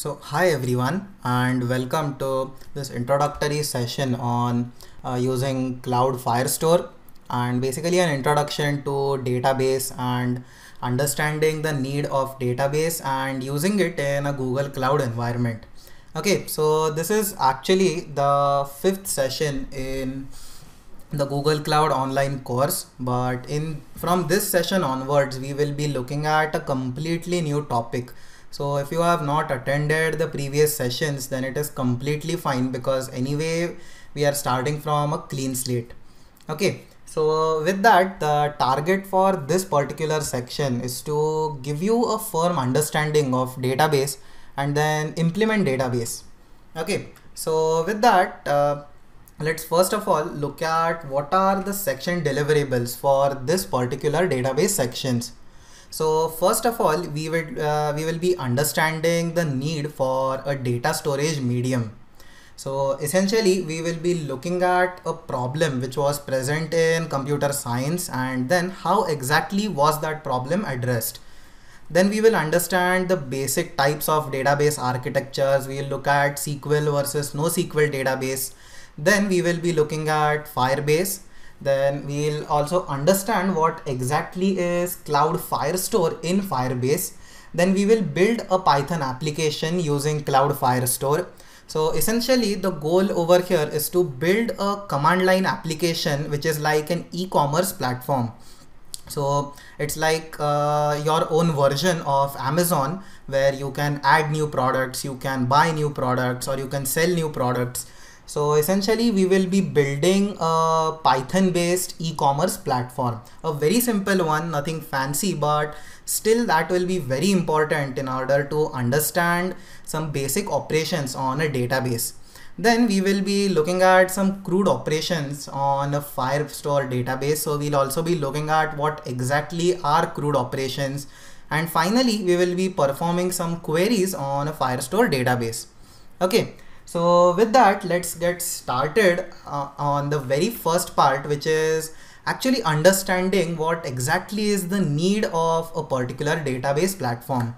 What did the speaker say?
Hi everyone, and welcome to this introductory session on using Cloud Firestore, and basically an introduction to database and understanding the need of database and using it in a Google Cloud environment. Okay, so this is actually the fifth session in the Google Cloud online course, but in from this session onwards we will be looking at a completely new topic. So if you have not attended the previous sessions, then it is completely fine, because anyway we are starting from a clean slate. Okay, so with that, the target for this particular section is to give you a firm understanding of database and then implement database. Okay, so with that, let's first of all look at what are the section deliverables for this particular database sections. So first of all, we will be understanding the need for a data storage medium. So essentially we will be looking at a problem which was present in computer science, and then how exactly was that problem addressed. Then we will understand the basic types of database architectures. We will look at SQL versus NoSQL database. Then we will be looking at Firebase. Then we'll also understand what exactly is Cloud Firestore in Firebase. Then we will build a Python application using Cloud Firestore. So essentially the goal over here is to build a command line application which is like an e-commerce platform. So it's like your own version of Amazon, where you can add new products, you can buy new products, or you can sell new products. So essentially we will be building a Python based e-commerce platform, a very simple one, nothing fancy, but still that will be very important in order to understand some basic operations on a database. Then we will be looking at some CRUD operations on a Firestore database. So we'll also be looking at what exactly are CRUD operations. And finally, we will be performing some queries on a Firestore database. Okay, so with that, let's get started on the very first part, which is actually understanding what exactly is the need of a particular database platform.